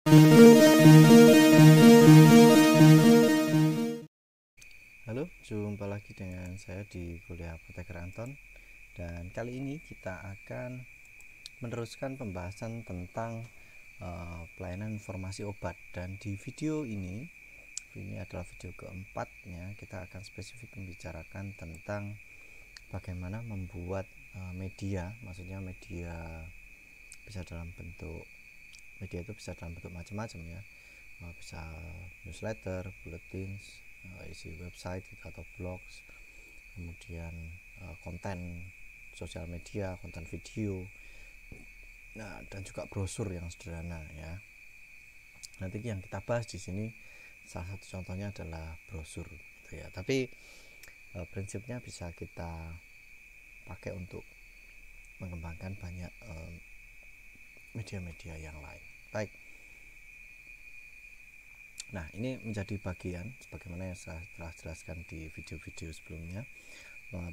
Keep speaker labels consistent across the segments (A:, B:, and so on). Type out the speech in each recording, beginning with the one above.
A: Halo, jumpa lagi dengan saya di kuliah Apoteker Anton. Dan kali ini kita akan meneruskan pembahasan tentang pelayanan informasi obat. Dan di video ini adalah video keempatnya, kita akan spesifik membicarakan tentang bagaimana membuat media. Maksudnya media bisa dalam bentuk, media itu bisa dalam bentuk macam-macam ya, bisa newsletter, bulletin, isi website atau blogs, kemudian konten sosial media, konten video, nah dan juga brosur yang sederhana ya. Nanti yang kita bahas di sini salah satu contohnya adalah brosur gitu ya, tapi prinsipnya bisa kita pakai untuk mengembangkan banyak media-media yang lain. Baik, nah ini menjadi bagian sebagaimana yang saya telah jelaskan di video-video sebelumnya.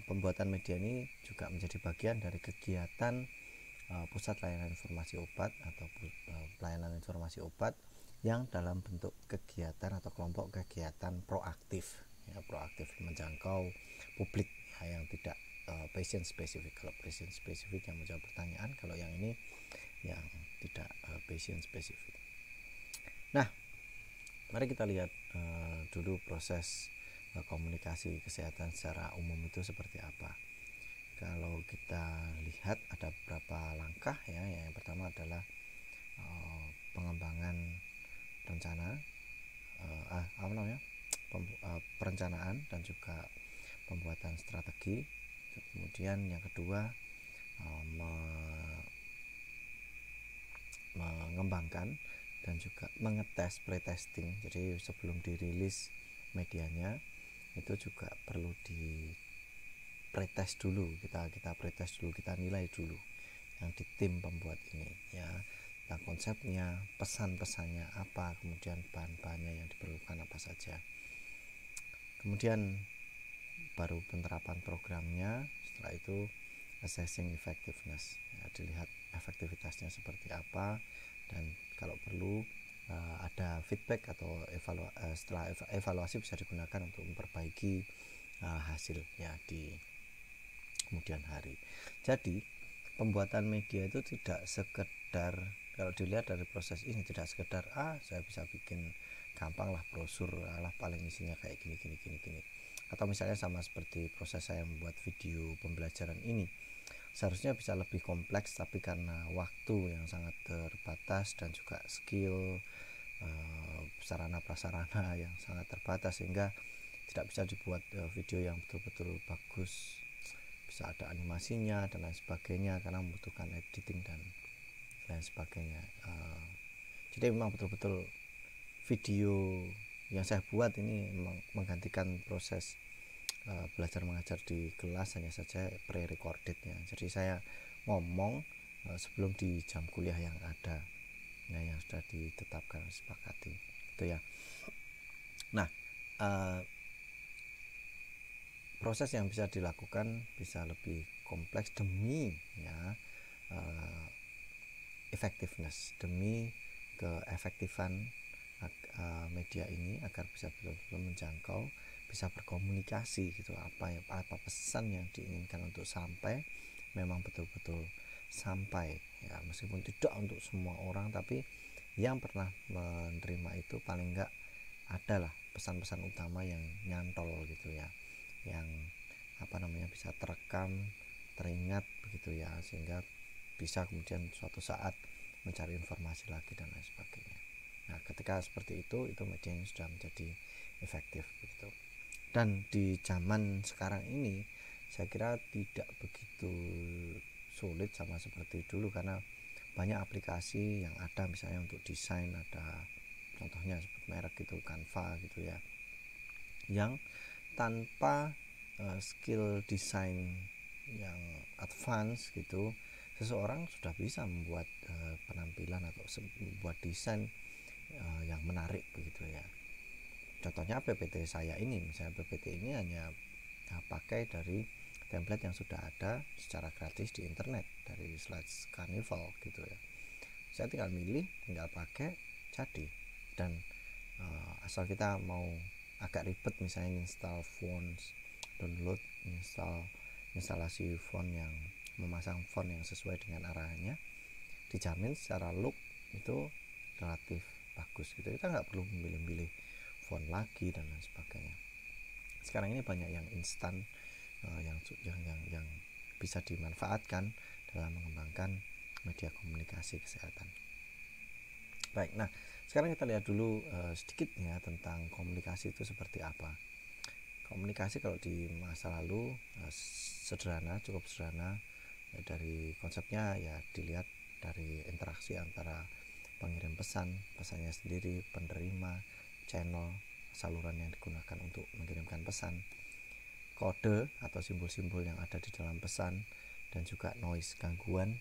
A: Pembuatan media ini juga menjadi bagian dari kegiatan Pusat Layanan Informasi Obat atau pelayanan informasi obat yang dalam bentuk kegiatan atau kelompok kegiatan proaktif ya, proaktif menjangkau publik ya, yang tidak patient spesifik. Kalau patient spesifik yang menjawab pertanyaan, kalau yang ini yang tidak patient spesifik. Nah, mari kita lihat dulu proses komunikasi kesehatan secara umum itu seperti apa. Kalau kita lihat ada beberapa langkah ya. Yang pertama adalah pengembangan rencana, perencanaan dan juga pembuatan strategi. Kemudian yang kedua mengembangkan dan juga mengetes, pretesting. Jadi sebelum dirilis medianya itu juga perlu di pretest dulu, kita pretest dulu, kita nilai dulu yang di tim pembuat ini ya, tentang konsepnya, pesan-pesannya apa, kemudian bahan-bahannya yang diperlukan apa saja. Kemudian baru penerapan programnya, setelah itu assessing effectiveness ya, dilihat efektivitasnya seperti apa, dan kalau perlu ada feedback atau setelah evaluasi bisa digunakan untuk memperbaiki hasilnya di kemudian hari. Jadi pembuatan media itu tidak sekedar, kalau dilihat dari proses ini, tidak sekedar saya bisa bikin gampang lah brosur lah, paling isinya kayak gini, atau misalnya sama seperti proses saya membuat video pembelajaran ini, seharusnya bisa lebih kompleks, tapi karena waktu yang sangat terbatas dan juga skill sarana prasarana yang sangat terbatas, sehingga tidak bisa dibuat video yang betul-betul bagus, bisa ada animasinya dan lain sebagainya karena membutuhkan editing dan lain sebagainya. Jadi memang betul-betul video yang saya buat ini memang menggantikan proses belajar mengajar di kelas, hanya saja pre-recordednya. Jadi saya ngomong sebelum di jam kuliah yang ada ya, yang sudah ditetapkan, sepakati itu ya. Nah, proses yang bisa dilakukan bisa lebih kompleks demi ya effectiveness, demi keefektifan media ini agar bisa betul-betul menjangkau, bisa berkomunikasi gitu, apa pesan yang diinginkan untuk sampai memang betul-betul sampai ya, meskipun tidak untuk semua orang, tapi yang pernah menerima itu paling enggak adalah pesan-pesan utama yang nyantol gitu ya, yang bisa terekam, teringat begitu ya, sehingga bisa kemudian suatu saat mencari informasi lagi dan lain sebagainya. Nah, ketika seperti itu medianya sudah menjadi efektif begitu. Dan di zaman sekarang ini saya kira tidak begitu sulit sama seperti dulu, karena banyak aplikasi yang ada, misalnya untuk desain ada contohnya seperti merek gitu, Canva gitu ya, yang tanpa skill desain yang advance gitu, seseorang sudah bisa membuat penampilan atau membuat desain yang menarik begitu ya. Contohnya PPT saya ini, misalnya PPT ini hanya pakai dari template yang sudah ada secara gratis di internet dari Slides Carnival gitu ya. Saya tinggal milih, tinggal pakai, jadi. Dan asal kita mau agak ribet, misalnya install fonts, download, instalasi font yang memasang font yang sesuai dengan arahannya, dijamin secara look itu relatif bagus gitu. Kita nggak perlu memilih-milih font lagi dan lain sebagainya. Sekarang ini banyak yang instan, yang bisa dimanfaatkan dalam mengembangkan media komunikasi kesehatan. Baik, nah sekarang kita lihat dulu sedikit ya tentang komunikasi itu seperti apa. Komunikasi kalau di masa lalu sederhana, cukup sederhana. Dari konsepnya ya dilihat dari interaksi antara pengirim pesan, pesannya sendiri, penerima, channel, saluran yang digunakan untuk mengirimkan pesan, kode atau simbol-simbol yang ada di dalam pesan, dan juga noise, gangguan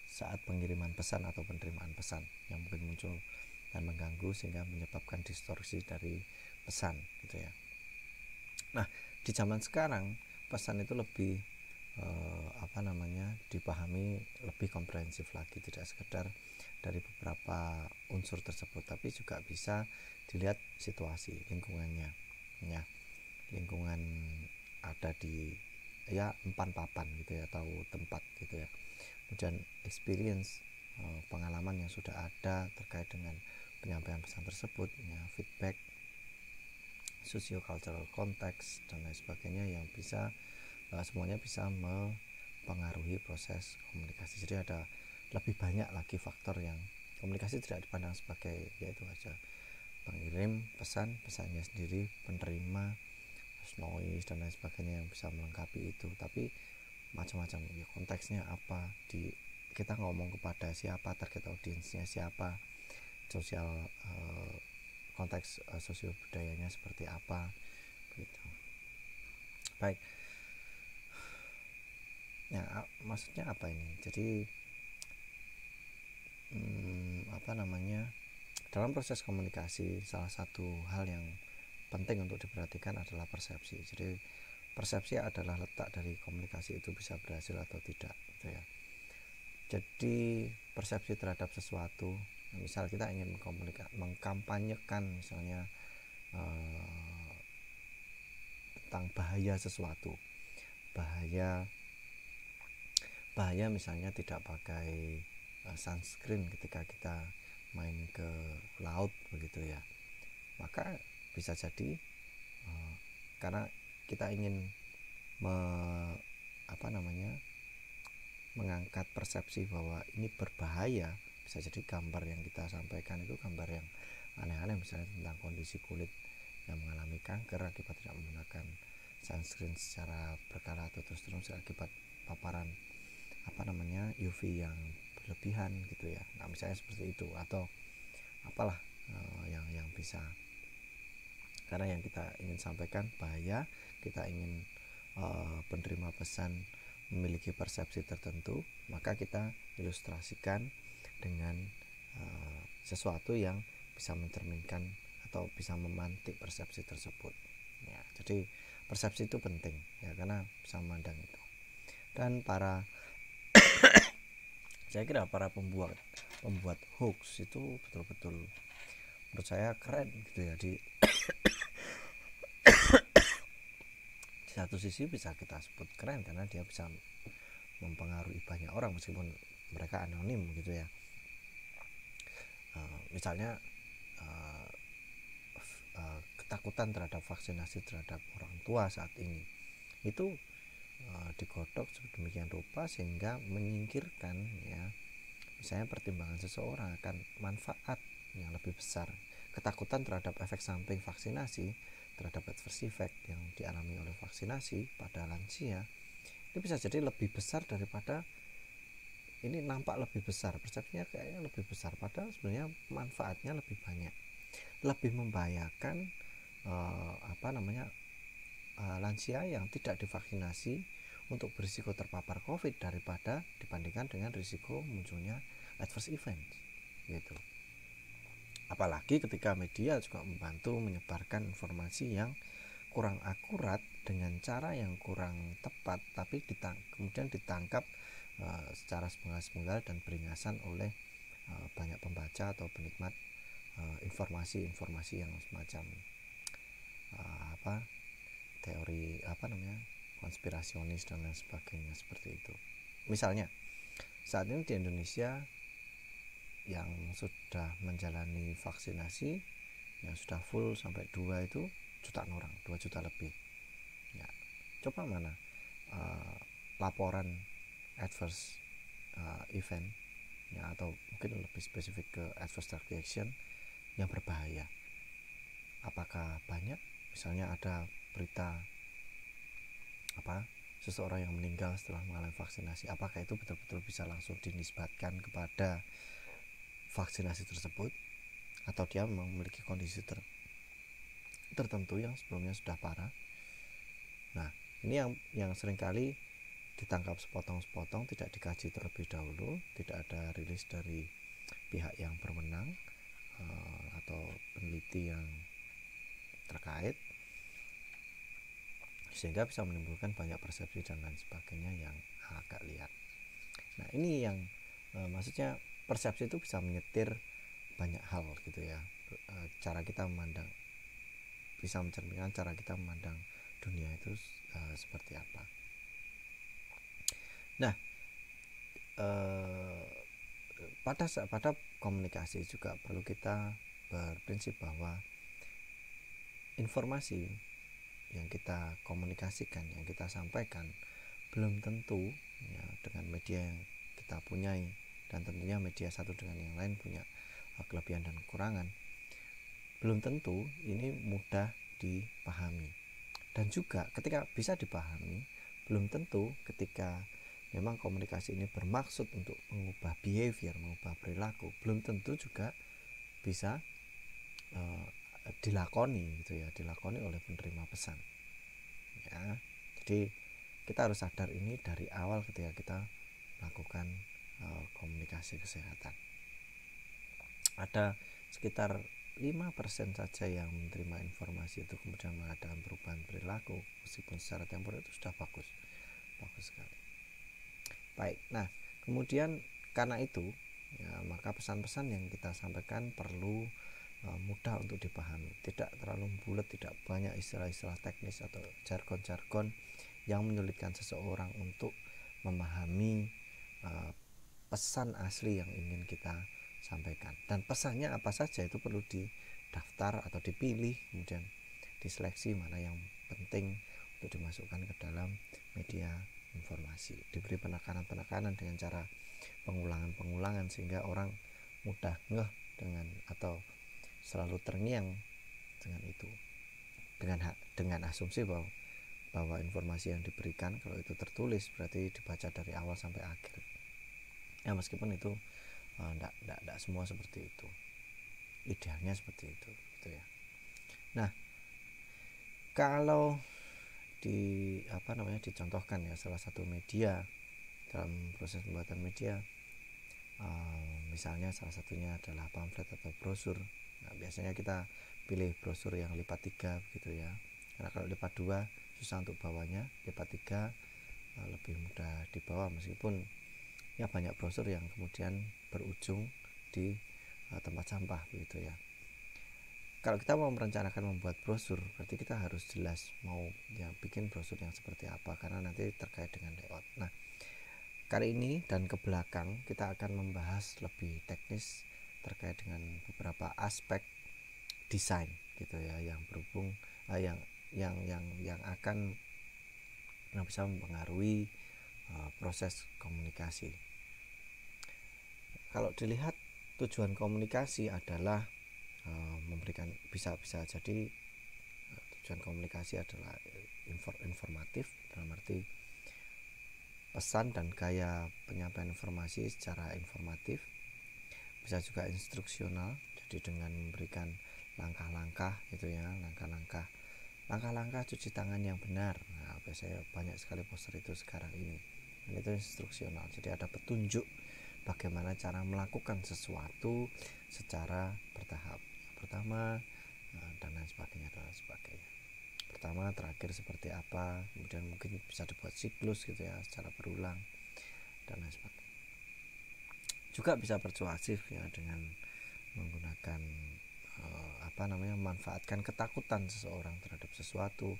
A: saat pengiriman pesan atau penerimaan pesan yang mungkin muncul dan mengganggu sehingga menyebabkan distorsi dari pesan gitu ya. Nah, di zaman sekarang pesan itu lebih dipahami lebih komprehensif lagi, tidak sekedar dari beberapa unsur tersebut, tapi juga bisa dilihat situasi lingkungannya ya. Lingkungan ada di ya empan papan gitu ya, tahu tempat gitu ya. Kemudian experience, pengalaman yang sudah ada terkait dengan penyampaian pesan tersebut ya, feedback, socio-cultural context dan lain sebagainya yang bisa semuanya bisa mempengaruhi proses komunikasi. Jadi ada lebih banyak lagi faktor yang komunikasi tidak dipandang sebagai yaitu aja pengirim pesan, pesannya sendiri, penerima, noise dan lain sebagainya yang bisa melengkapi itu, tapi macam-macam ya, konteksnya apa, kita ngomong kepada siapa, target audiensnya siapa, sosial konteks sosio budayanya seperti apa gitu. Baik. Ya, maksudnya apa ini? Jadi dalam proses komunikasi salah satu hal yang penting untuk diperhatikan adalah persepsi. Jadi persepsi adalah letak dari komunikasi itu bisa berhasil atau tidak gitu ya. Jadi persepsi terhadap sesuatu, misal kita ingin mengkampanyekan misalnya tentang bahaya sesuatu, bahaya misalnya tidak pakai sunscreen ketika kita main ke laut begitu ya, maka bisa jadi karena kita ingin mengangkat persepsi bahwa ini berbahaya, bisa jadi gambar yang kita sampaikan itu gambar yang aneh-aneh, misalnya tentang kondisi kulit yang mengalami kanker akibat tidak menggunakan sunscreen secara berkala atau terus-menerus akibat paparan UV yang berlebihan gitu ya. Nah, misalnya seperti itu, atau apalah yang bisa, karena yang kita ingin sampaikan bahaya, kita ingin penerima pesan memiliki persepsi tertentu, maka kita ilustrasikan dengan sesuatu yang bisa mencerminkan atau bisa memantik persepsi tersebut ya. Jadi persepsi itu penting ya, karena bisa memandang itu. Dan saya kira para pembuat hoax itu betul-betul menurut saya keren gitu ya. Di satu sisi bisa kita sebut keren karena dia bisa mempengaruhi banyak orang meskipun mereka anonim gitu ya. Misalnya ketakutan terhadap vaksinasi terhadap orang tua saat ini itu digodok sedemikian rupa sehingga menyingkirkan ya, misalnya pertimbangan seseorang akan manfaat yang lebih besar. Ketakutan terhadap efek samping vaksinasi, terhadap adverse effect yang dialami oleh vaksinasi pada lansia, ini bisa jadi lebih besar daripada, ini nampak lebih besar, persepsinya kayaknya lebih besar, padahal sebenarnya manfaatnya lebih banyak, lebih membahayakan lansia yang tidak divaksinasi untuk berisiko terpapar COVID dibandingkan dengan risiko munculnya adverse event gitu. Apalagi ketika media juga membantu menyebarkan informasi yang kurang akurat dengan cara yang kurang tepat, tapi kemudian ditangkap secara sepenggal-sepenggal dan beringasan oleh banyak pembaca atau penikmat informasi-informasi yang semacam teori konspirasionis dan lain sebagainya seperti itu. Misalnya saat ini di Indonesia yang sudah menjalani vaksinasi yang sudah full sampai 2 itu jutaan orang, 2 juta lebih ya. Coba mana laporan adverse event ya, atau mungkin lebih spesifik ke adverse drug reaction yang berbahaya. Apakah banyak? Misalnya ada berita seseorang yang meninggal setelah mengalami vaksinasi, apakah itu betul-betul bisa langsung dinisbatkan kepada vaksinasi tersebut, atau dia memang memiliki kondisi tertentu yang sebelumnya sudah parah. Nah, ini yang seringkali ditangkap sepotong-sepotong, tidak dikaji terlebih dahulu, tidak ada rilis dari pihak yang berwenang atau peneliti yang terkait, sehingga bisa menimbulkan banyak persepsi dan lain sebagainya yang agak liar. Nah, ini yang maksudnya persepsi itu bisa menyetir banyak hal gitu ya. Cara kita memandang, bisa mencerminkan cara kita memandang dunia itu seperti apa. Nah, pada komunikasi juga perlu kita berprinsip bahwa informasi yang kita komunikasikan, yang kita sampaikan belum tentu ya, dengan media yang kita punyai, dan tentunya media satu dengan yang lain punya kelebihan dan kekurangan, belum tentu ini mudah dipahami. Dan juga ketika bisa dipahami, belum tentu ketika memang komunikasi ini bermaksud untuk mengubah behavior, mengubah perilaku, belum tentu juga bisa dilakoni gitu ya, dilakoni oleh penerima pesan ya. Jadi kita harus sadar ini dari awal ketika kita melakukan komunikasi kesehatan. Ada sekitar 5% saja yang menerima informasi itu kemudian mengadakan perubahan perilaku, meskipun secara temporer itu sudah bagus sekali. Baik, nah kemudian karena itu ya, maka pesan-pesan yang kita sampaikan perlu mudah untuk dipahami, tidak terlalu bulat, tidak banyak istilah-istilah teknis atau jargon-jargon yang menyulitkan seseorang untuk memahami pesan asli yang ingin kita sampaikan. Dan pesannya apa saja itu perlu didaftar atau dipilih, kemudian diseleksi mana yang penting untuk dimasukkan ke dalam media informasi, diberi penekanan-penekanan dengan cara pengulangan-pengulangan sehingga orang mudah ngeh dengan atau selalu terngiang dengan itu, dengan asumsi bahwa informasi yang diberikan kalau itu tertulis berarti dibaca dari awal sampai akhir ya, meskipun itu tidak semua seperti itu, idealnya seperti itu gitu ya. Nah, kalau dicontohkan ya salah satu media dalam proses pembuatan media, misalnya salah satunya adalah pamflet atau brosur. Nah, biasanya kita pilih brosur yang lipat 3 begitu ya, karena kalau lipat 2 susah untuk bawanya, lipat 3 lebih mudah dibawa, meskipun ya banyak brosur yang kemudian berujung di tempat sampah begitu ya. Kalau kita mau merencanakan membuat brosur, berarti kita harus jelas mau ya bikin brosur yang seperti apa, karena nanti terkait dengan layout. Nah, kali ini dan ke belakang kita akan membahas lebih teknis terkait dengan beberapa aspek desain gitu ya, yang berhubung yang akan bisa mempengaruhi proses komunikasi. Kalau dilihat tujuan komunikasi adalah memberikan, bisa jadi tujuan komunikasi adalah informatif, dalam arti pesan dan gaya penyampaian informasi secara informatif. Bisa juga instruksional, jadi dengan memberikan langkah-langkah gitu ya, langkah-langkah cuci tangan yang benar. Nah, biasanya banyak sekali poster itu sekarang ini, dan itu instruksional, jadi ada petunjuk bagaimana cara melakukan sesuatu secara bertahap. Pertama dan lain sebagainya. Pertama, terakhir seperti apa, kemudian mungkin bisa dibuat siklus gitu ya, secara berulang dan lain sebagainya. juga bisa persuasif ya, dengan menggunakan manfaatkan ketakutan seseorang terhadap sesuatu,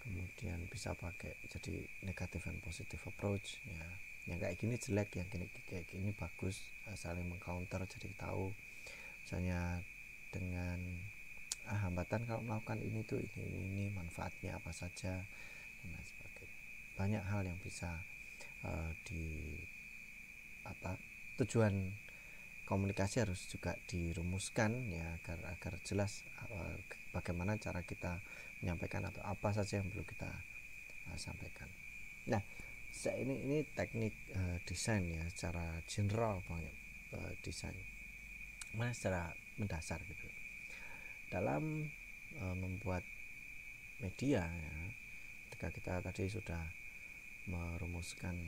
A: kemudian bisa pakai jadi negatif and positive approach ya, yang kayak gini jelek, yang kayak gini bagus, saling mengcounter, jadi tahu misalnya dengan hambatan kalau melakukan ini tuh ini manfaatnya apa saja dan lain sebagainya. Banyak hal yang bisa tujuan komunikasi harus juga dirumuskan ya, agar jelas bagaimana cara kita menyampaikan atau apa saja yang perlu kita sampaikan. Nah, ini teknik desain ya, secara general banget desain. Nah, secara mendasar gitu. Dalam membuat media ya, ketika kita tadi sudah merumuskan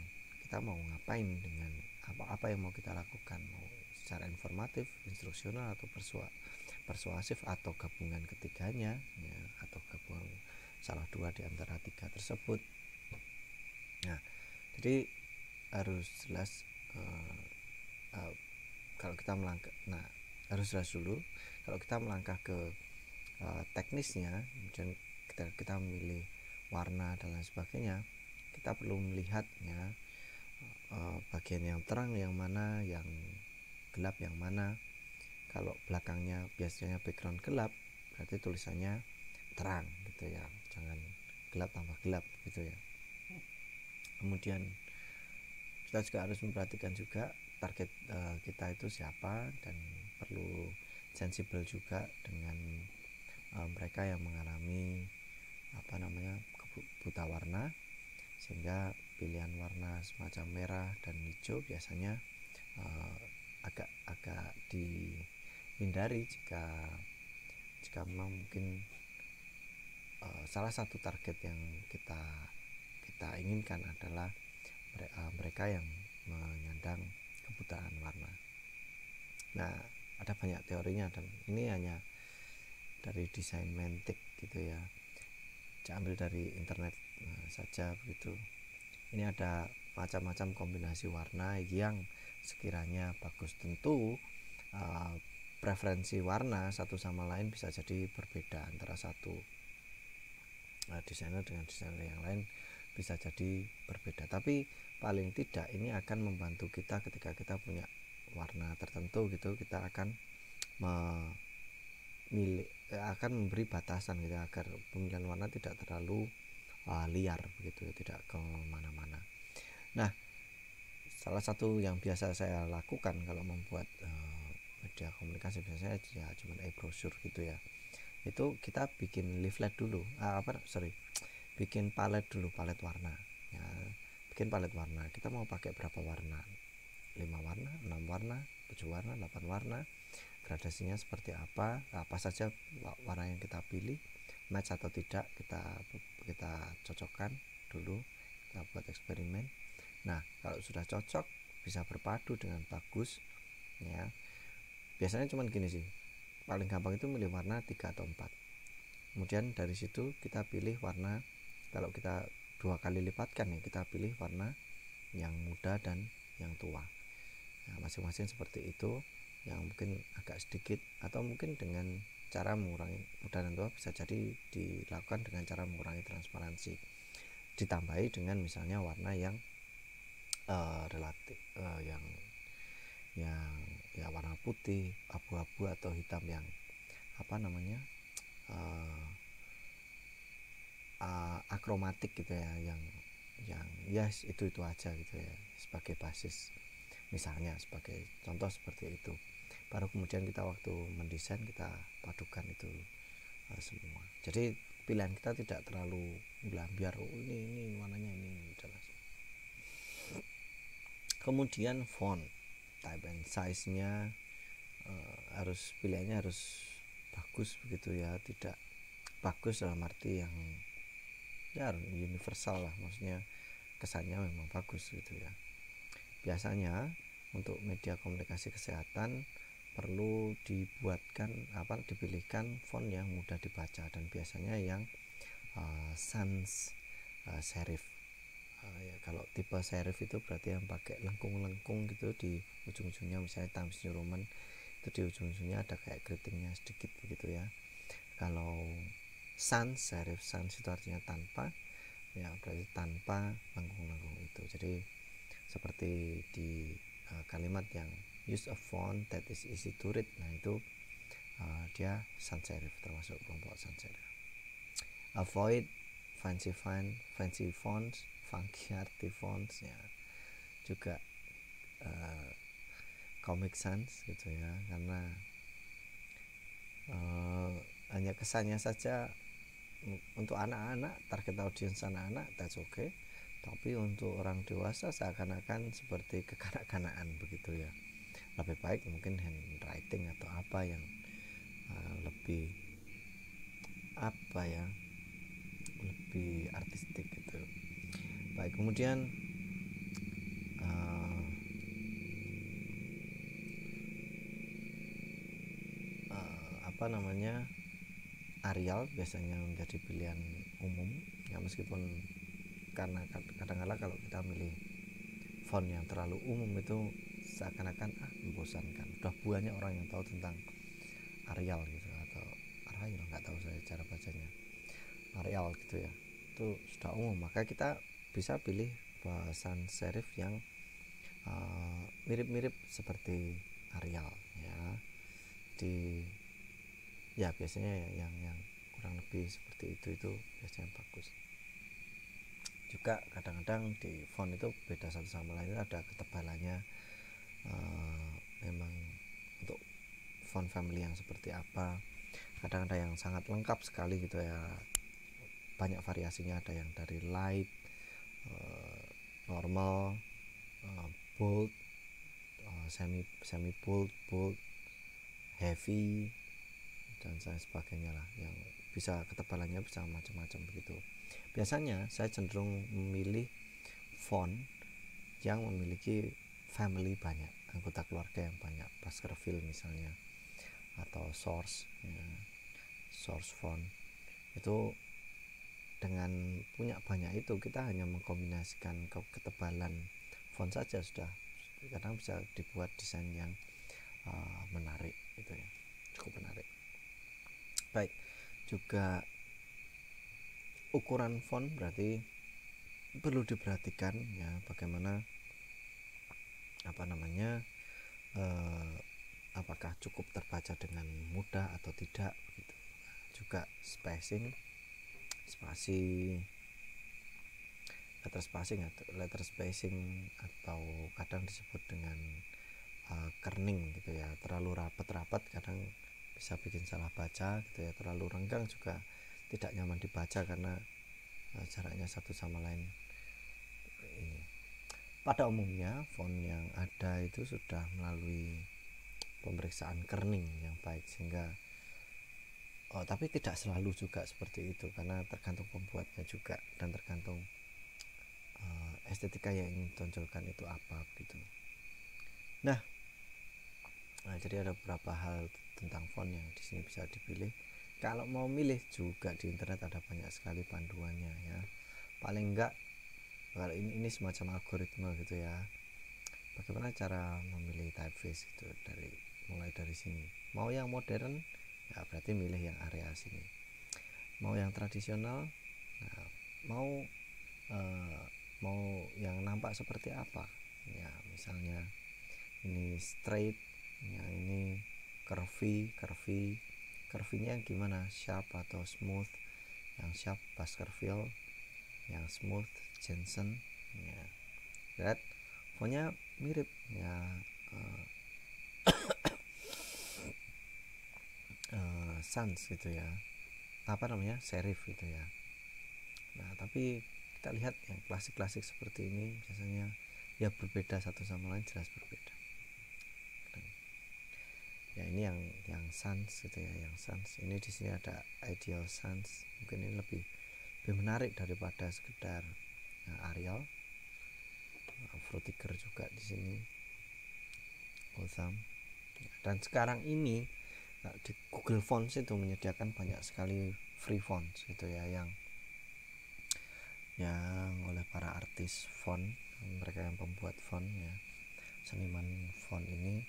A: kita mau ngapain dengan apa yang mau kita lakukan, mau secara informatif, instruksional, atau persuasif, atau gabungan ketiganya ya, atau gabungan salah dua di antara tiga tersebut. Nah, jadi harus jelas kalau kita melangkah, harus jelas dulu kalau kita melangkah ke teknisnya, kemudian kita memilih warna dan lain sebagainya, kita perlu melihat ya bagian yang terang yang mana, yang gelap yang mana. Kalau belakangnya biasanya background gelap, berarti tulisannya terang gitu ya, jangan gelap tambah gelap gitu ya. Kemudian kita juga harus memperhatikan juga target kita itu siapa, dan perlu sensibel juga dengan mereka yang mengalami buta warna, sehingga pilihan warna semacam merah dan hijau biasanya agak dihindari jika memang mungkin salah satu target yang kita inginkan adalah mereka yang menyandang kebutaan warna. Nah, ada banyak teorinya, dan ini hanya dari desain Mantic gitu ya, ambil dari internet saja begitu. Ini ada macam-macam kombinasi warna yang sekiranya bagus. Tentu preferensi warna satu sama lain bisa jadi berbeda antara satu desainer dengan desainer yang lain, bisa jadi berbeda, tapi paling tidak ini akan membantu kita ketika kita punya warna tertentu gitu, kita akan memberi batasan gitu, agar pemilihan warna tidak terlalu liar begitu, tidak ke mana-mana. Nah, salah satu yang biasa saya lakukan kalau membuat media komunikasi, biasanya ya cuma e-brochure gitu ya, itu kita bikin leaflet dulu, bikin palet dulu, palet warna ya. Bikin palet warna, kita mau pakai berapa warna, 5 warna, 6 warna, 7 warna, 8 warna, gradasinya seperti apa saja warna yang kita pilih, match atau tidak, kita cocokkan dulu, kita buat eksperimen. Nah, kalau sudah cocok, bisa berpadu dengan bagus ya, biasanya cuman gini sih, paling gampang itu milih warna 3 atau 4. Kemudian dari situ kita pilih warna, kalau kita 2 kali lipatkan ya, kita pilih warna yang muda dan yang tua. Nah, masing-masing seperti itu, yang mungkin agak sedikit, atau mungkin dengan cara mengurangi muda dan tua bisa jadi dilakukan dengan cara mengurangi transparansi, ditambahi dengan misalnya warna yang relatif yang warna putih, abu-abu, atau hitam yang akromatik gitu ya, yang itu aja gitu ya, sebagai basis, misalnya sebagai contoh seperti itu. Baru kemudian kita waktu mendesain, kita padukan itu semua. Jadi pilihan kita tidak terlalu biar ini warnanya ini jelas. Kemudian font, type and size-nya pilihannya harus bagus begitu ya, tidak bagus dalam arti yang ya universal lah, maksudnya kesannya memang bagus gitu ya. Biasanya untuk media komunikasi kesehatan perlu dipilihkan font yang mudah dibaca, dan biasanya yang sans serif Ya, kalau tipe serif itu berarti yang pakai lengkung-lengkung gitu di ujung-ujungnya, misalnya Times New Roman itu di ujung-ujungnya ada kayak keritingnya sedikit begitu ya. Kalau sans, serif sans itu artinya tanpa, ya berarti tanpa lengkung-lengkung itu. Jadi seperti di kalimat yang use a font that is easy to read, nah itu dia sans serif, termasuk kelompok sans serif. Avoid fancy fonts, funky arty fonts ya, juga Comic Sans gitu ya, karena hanya kesannya saja untuk anak-anak, target audience anak-anak, that's okay. Tapi untuk orang dewasa seakan-akan seperti kekanak-kanakan begitu ya. Lebih baik mungkin handwriting atau apa yang lebih lebih artistik gitu. Baik, kemudian Arial biasanya menjadi pilihan umum ya, meskipun karena kadang-kadang kalau kita milih font yang terlalu umum itu seakan-akan membosankan. Udah banyak orang yang tahu tentang Arial gitu, atau Arial, nggak tahu saya cara bacanya, Arial gitu ya, itu sudah umum. Maka kita bisa pilih sans serif yang mirip-mirip seperti Arial ya. Ya biasanya yang kurang lebih seperti itu biasanya bagus. Juga kadang-kadang di font itu beda satu sama lain, ada ketebalannya. Memang untuk font family yang seperti apa, kadang ada yang sangat lengkap sekali gitu ya, banyak variasinya. Ada yang dari light, normal, bold, semi bold, heavy dan sebagainya lah, yang bisa ketebalannya bisa macam-macam begitu. Biasanya saya cenderung memilih font yang memiliki family banyak, anggota keluarga yang banyak, Baskerville misalnya, atau source ya, source font. Itu dengan punya banyak itu, kita hanya mengkombinasikan ketebalan font saja sudah kadang bisa dibuat desain yang menarik gitu ya, cukup menarik. Baik, juga ukuran font berarti perlu diperhatikan ya, bagaimana apakah cukup terbaca dengan mudah atau tidak begitu. Juga spacing, spasi, letter spacing atau kadang disebut dengan kerning gitu ya, terlalu rapat kadang bisa bikin salah baca gitu ya, terlalu renggang juga tidak nyaman dibaca karena jaraknya satu sama lain ini. Pada umumnya font yang ada itu sudah melalui pemeriksaan kerning yang baik, sehingga tapi tidak selalu juga seperti itu, karena tergantung pembuatnya juga dan tergantung estetika yang ingin ditonjolkan itu apa gitu. Nah, jadi ada beberapa hal tentang font yang di sini bisa dipilih. Kalau mau milih juga di internet ada banyak sekali panduannya ya. Paling enggak kalau ini semacam algoritma gitu ya. Bagaimana cara memilih typeface gitu, mulai dari sini. Mau yang modern ya berarti milih yang area sini. Mau yang tradisional, nah, mau yang nampak seperti apa ya, misalnya ini straight, yang ini curvy-nya gimana, sharp atau smooth. Yang sharp Baskerville, yang smooth Jensen ya. Lihat fontnya mirip ya, sans gitu ya, serif gitu ya. Nah tapi kita lihat yang klasik seperti ini biasanya ya berbeda satu sama lain, jelas berbeda. Ya ini yang sans gitu ya, yang sans ini di sini ada ideal sans, mungkin ini lebih menarik daripada sekedar Arial. Frutiger juga di sini, Gotham. Dan sekarang ini di Google Fonts itu menyediakan banyak sekali free fonts gitu ya, yang yang oleh para artis font, mereka yang pembuat font ya, seniman font ini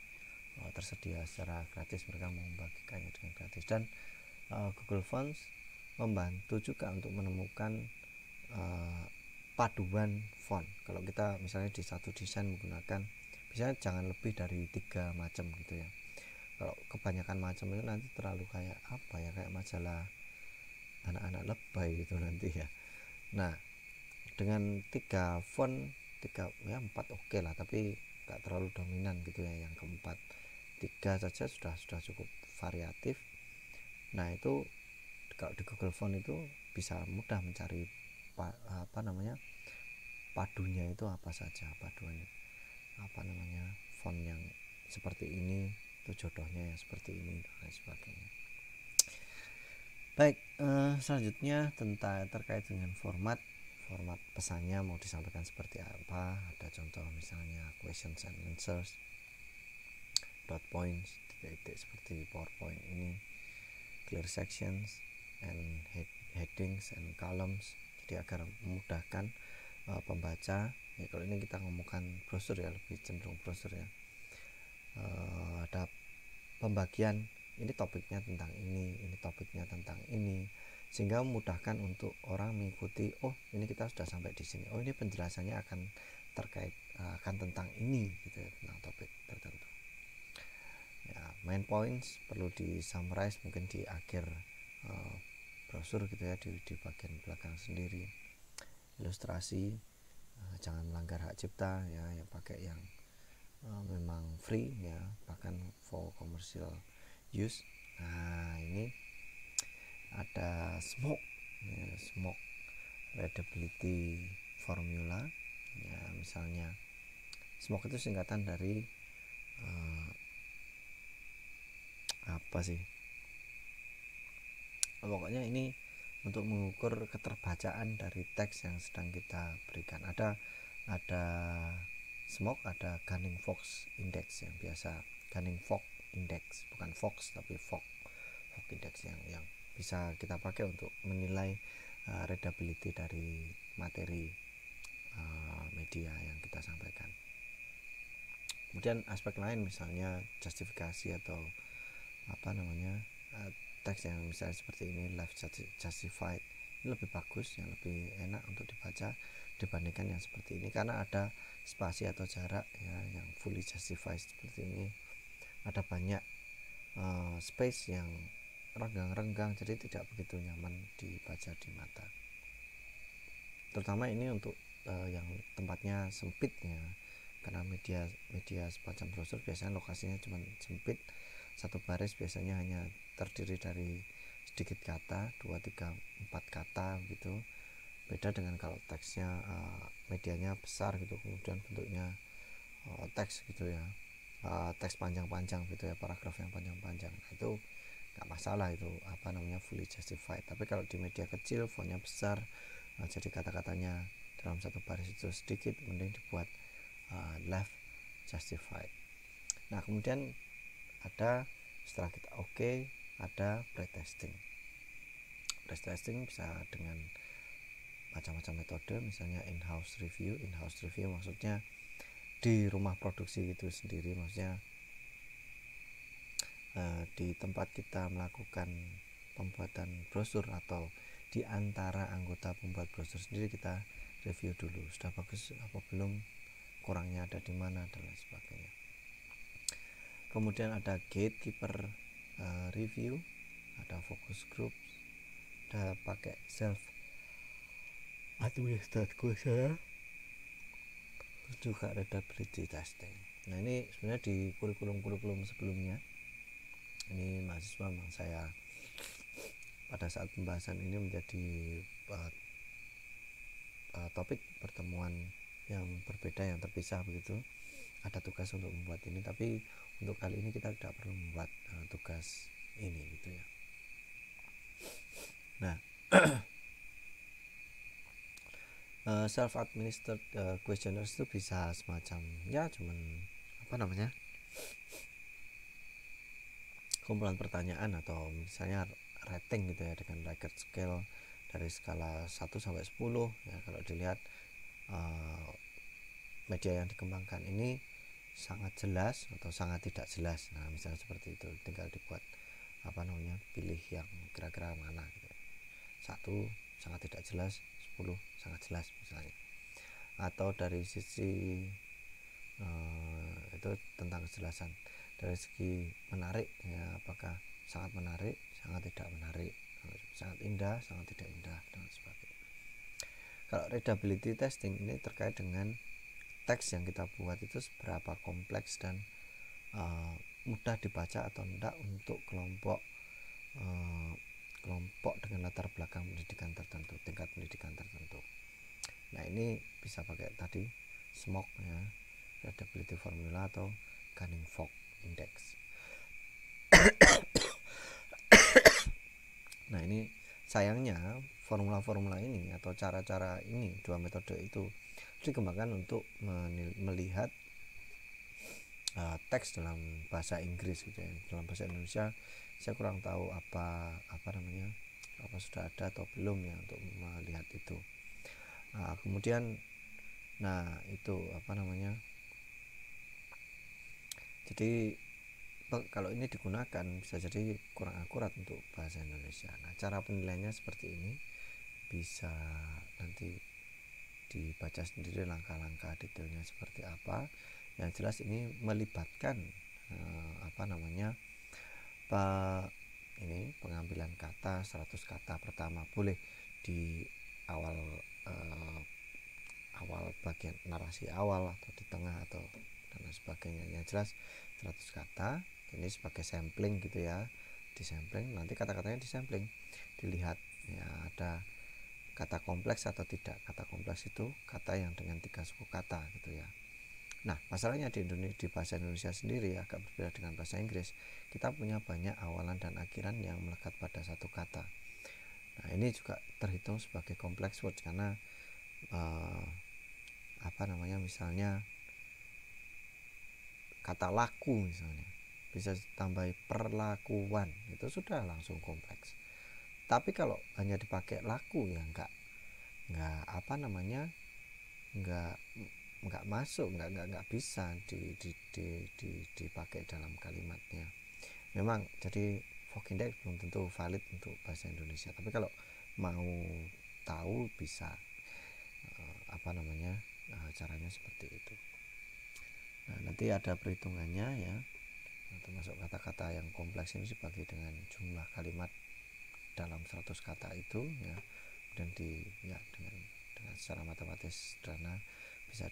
A: tersedia secara gratis, mereka membagikannya dengan gratis. Dan Google Fonts membantu juga untuk menemukan paduan font. Kalau kita misalnya di satu desain menggunakan, misalnya jangan lebih dari 3 macam gitu ya. Kalau kebanyakan macam itu nanti terlalu kayak apa ya, kayak majalah anak-anak lebay gitu nanti ya. Nah, dengan 3 font, 3 ya 4 oke lah, tapi gak terlalu dominan gitu ya. Yang keempat 3 saja sudah cukup variatif. Nah, itu kalau di Google Font itu bisa mudah mencari padunya itu apa saja, paduannya font yang seperti ini itu jodohnya yang seperti ini dan lain sebagainya. Baik, selanjutnya terkait dengan format pesannya mau disampaikan seperti apa. Ada contoh misalnya questions and answers, dot points, titik-titik seperti PowerPoint ini, clear sections and headings and columns, jadi agar memudahkan pembaca ya. Kalau ini kita ngomongkan brosur ya, lebih cenderung brosur ya. Ada pembagian, ini topiknya tentang ini topiknya tentang ini, sehingga memudahkan untuk orang mengikuti. Oh, ini kita sudah sampai di sini, oh ini penjelasannya akan akan tentang ini gitu ya, tentang topik tertentu ya. Main points perlu di summarize mungkin di akhir brosur gitu ya, di bagian belakang sendiri. Ilustrasi, jangan melanggar hak cipta ya, yang pakai yang memang free ya, bahkan for commercial use. Nah, ini ada smoke ya, smoke readability formula ya. Misalnya smoke itu singkatan dari apa sih, pokoknya ini untuk mengukur keterbacaan dari teks yang sedang kita berikan. Ada smoke, ada Gunning Fox Index yang biasa, Gunning Fox Index, bukan Fox tapi Fox Index yang bisa kita pakai untuk menilai readability dari materi media yang kita sampaikan. Kemudian aspek lain misalnya justifikasi atau teks yang misalnya seperti ini, live justified, ini lebih bagus, yang lebih enak untuk dibaca dibandingkan yang seperti ini, karena ada spasi atau jarak ya. Yang fully justified seperti ini ada banyak space yang renggang-renggang, jadi tidak begitu nyaman dibaca di mata, terutama ini untuk yang tempatnya sempit ya, karena media semacam brosur biasanya lokasinya cuma sempit, satu baris biasanya hanya terdiri dari sedikit kata, 2, 3, 4 kata gitu. Beda dengan kalau teksnya medianya besar gitu, kemudian bentuknya teks gitu ya, teks panjang-panjang gitu ya, paragraf yang panjang-panjang. Nah, itu nggak masalah, itu fully justified. Tapi kalau di media kecil, fontnya besar, jadi kata-katanya dalam satu baris itu sedikit, mending dibuat left justified. Nah, kemudian ada, setelah kita ada pretesting. Pretesting bisa dengan macam-macam metode, misalnya in-house review. In-house review maksudnya di rumah produksi itu sendiri, maksudnya di tempat kita melakukan pembuatan brosur atau di antara anggota pembuat brosur sendiri, kita review dulu sudah bagus apa belum, kurangnya ada di mana dan lain sebagainya. Kemudian ada gatekeeper review, ada focus group, ada pakai self administration, juga readability testing. Nah, ini sebenarnya di kurikulum sebelumnya ini mahasiswa memang saya pada saat pembahasan ini menjadi topik pertemuan yang berbeda, yang terpisah begitu. Ada tugas untuk membuat ini, tapi untuk kali ini kita tidak perlu membuat tugas ini gitu ya. Nah, self administered questionnaires itu bisa semacam ya cuman kumpulan pertanyaan atau misalnya rating gitu ya, dengan Likert scale dari skala 1 sampai 10 ya, kalau dilihat media yang dikembangkan ini sangat jelas atau sangat tidak jelas. Nah, misalnya seperti itu, tinggal dibuat pilih yang kira-kira mana gitu. 1 sangat tidak jelas, 10 sangat jelas misalnya. Atau dari sisi itu tentang kejelasan, dari segi menarik ya, apakah sangat menarik, sangat tidak menarik, sangat indah, sangat tidak indah, dan sebagainya. Kalau readability testing ini terkait dengan teks yang kita buat itu seberapa kompleks dan mudah dibaca atau tidak untuk kelompok dengan latar belakang pendidikan tertentu, tingkat pendidikan tertentu. Nah, ini bisa pakai tadi SMOC ya, readability formula atau Gunning-Fogg index. Nah, ini sayangnya formula-formula ini atau cara-cara ini, dua metode itu dikembangkan untuk melihat teks dalam bahasa Inggris gitu ya. Dalam bahasa Indonesia saya kurang tahu apa sudah ada atau belum ya untuk melihat itu. Kemudian itu jadi kalau ini digunakan bisa jadi kurang akurat untuk bahasa Indonesia. Nah, cara penilaiannya seperti ini, bisa nanti dibaca sendiri langkah-langkah detailnya seperti apa. Yang jelas ini melibatkan pengambilan kata 100 kata pertama boleh di awal bagian narasi awal atau di tengah atau dan sebagainya. Yang jelas 100 kata ini sebagai sampling gitu ya, disampling, nanti kata-katanya disampling, dilihat ya ada kata kompleks atau tidak. Kata kompleks itu kata yang dengan 3 suku kata gitu ya. Nah, masalahnya di bahasa Indonesia sendiri agak berbeda dengan bahasa Inggris. Kita punya banyak awalan dan akhiran yang melekat pada satu kata. Nah, ini juga terhitung sebagai kompleks word karena misalnya kata laku misalnya bisa tambahi perlakuan, itu sudah langsung kompleks. Tapi kalau hanya dipakai laku ya nggak masuk, nggak bisa dipakai dalam kalimatnya. Memang jadi Fogg Index belum tentu valid untuk bahasa Indonesia, tapi kalau mau tahu bisa caranya seperti itu. Nah, nanti ada perhitungannya ya, termasuk kata-kata yang kompleks ini dibagi dengan jumlah kalimat dalam 100 kata itu ya, dan dengan secara matematis sederhana bisa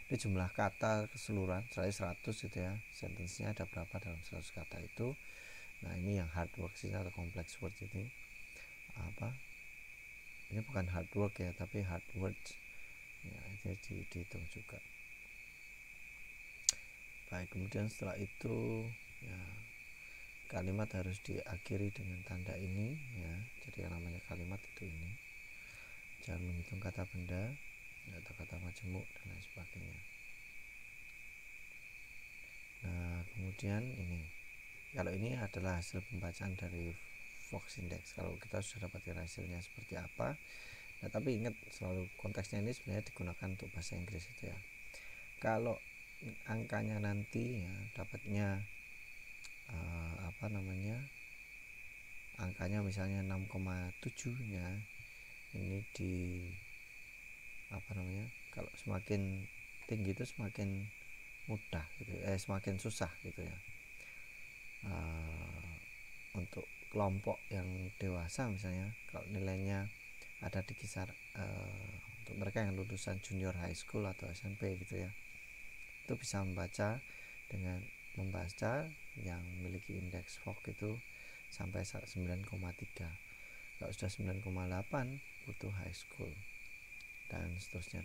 A: ini jumlah kata keseluruhan 100 gitu ya, sentence-nya ada berapa dalam 100 kata itu. Nah, ini yang hard work sih atau complex word ini ini bukan hard work ya, tapi hard words ya, itu dihitung juga. Baik, kemudian setelah itu ya, kalimat harus diakhiri dengan tanda ini ya, jadi yang namanya kalimat itu ini, jangan menghitung kata benda atau kata majemuk dan lain sebagainya. Nah, kemudian kalau ini adalah hasil pembacaan dari Fogg Index, kalau kita sudah dapati hasilnya seperti apa. Nah, tapi ingat selalu konteksnya ini sebenarnya digunakan untuk bahasa Inggris itu ya. Kalau angkanya nanti ya dapatnya angkanya misalnya 6,7 ya, ini kalau semakin tinggi itu semakin mudah gitu, semakin susah gitu ya. Untuk kelompok yang dewasa misalnya, kalau nilainya ada di kisar untuk mereka yang lulusan junior high school atau SMP gitu ya, itu bisa membaca yang memiliki indeks Fogg itu sampai 9,3. Kalau sudah 9,8 butuh high school, dan seterusnya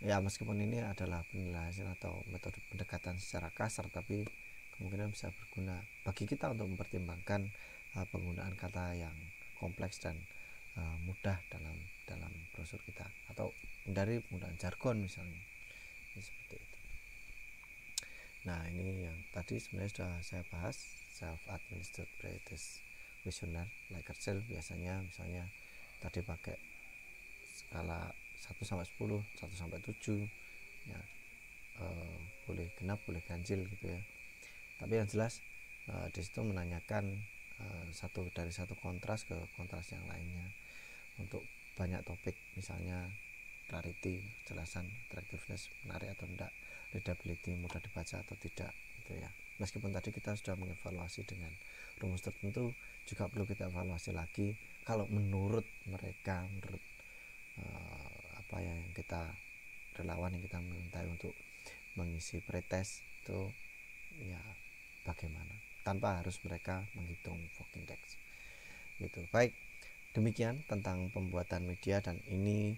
A: ya meskipun ini adalah penilaian atau metode pendekatan secara kasar, tapi kemungkinan bisa berguna bagi kita untuk mempertimbangkan penggunaan kata yang kompleks dan mudah dalam brosur kita, atau dari penggunaan jargon misalnya seperti itu. Nah, ini yang tadi sebenarnya sudah saya bahas, self administered practice questionnaire Likert Seal. Biasanya misalnya tadi pakai skala 1 sampai 10, 1 sampai 7 ya, boleh genap boleh ganjil gitu ya. Tapi yang jelas di situ menanyakan dari satu kontras ke kontras yang lainnya untuk banyak topik, misalnya clarity, kejelasan, attractiveness, menarik atau tidak, readability, mudah dibaca atau tidak gitu ya. Meskipun tadi kita sudah mengevaluasi dengan rumus tertentu, juga perlu kita evaluasi lagi kalau menurut mereka, menurut apa yang kita relawan yang kita mintai untuk mengisi pretest itu ya bagaimana, tanpa harus mereka menghitung Vogue Index gitu. Baik, demikian tentang pembuatan media, dan ini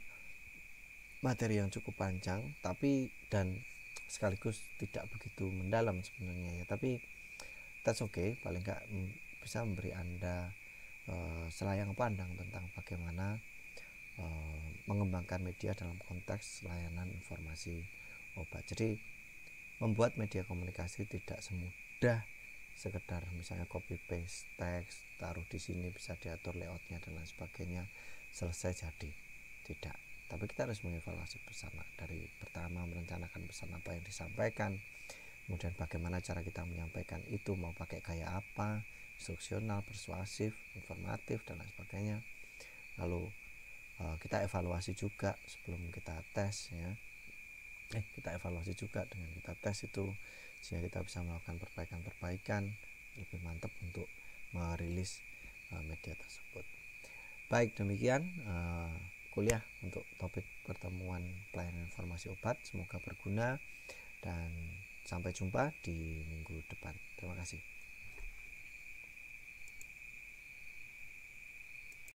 A: materi yang cukup panjang tapi dan sekaligus tidak begitu mendalam sebenarnya ya, tapi that's okay, paling nggak bisa memberi Anda selayang pandang tentang bagaimana mengembangkan media dalam konteks layanan informasi obat. Jadi membuat media komunikasi tidak semudah sekedar misalnya copy paste teks, taruh di sini bisa diatur layoutnya dan lain sebagainya, selesai jadi. Tidak, tapi kita harus mengevaluasi bersama, dari pertama merencanakan pesan apa yang disampaikan, kemudian bagaimana cara kita menyampaikan itu, mau pakai gaya apa, instruksional, persuasif, informatif dan lain sebagainya. Lalu kita evaluasi juga sebelum kita tes ya. Kita evaluasi juga dengan kita tes itu, sehingga kita bisa melakukan perbaikan-perbaikan lebih mantap untuk merilis media tersebut. Baik, demikian kuliah untuk topik pertemuan pelayanan informasi obat. Semoga berguna dan sampai jumpa di minggu depan. Terima kasih.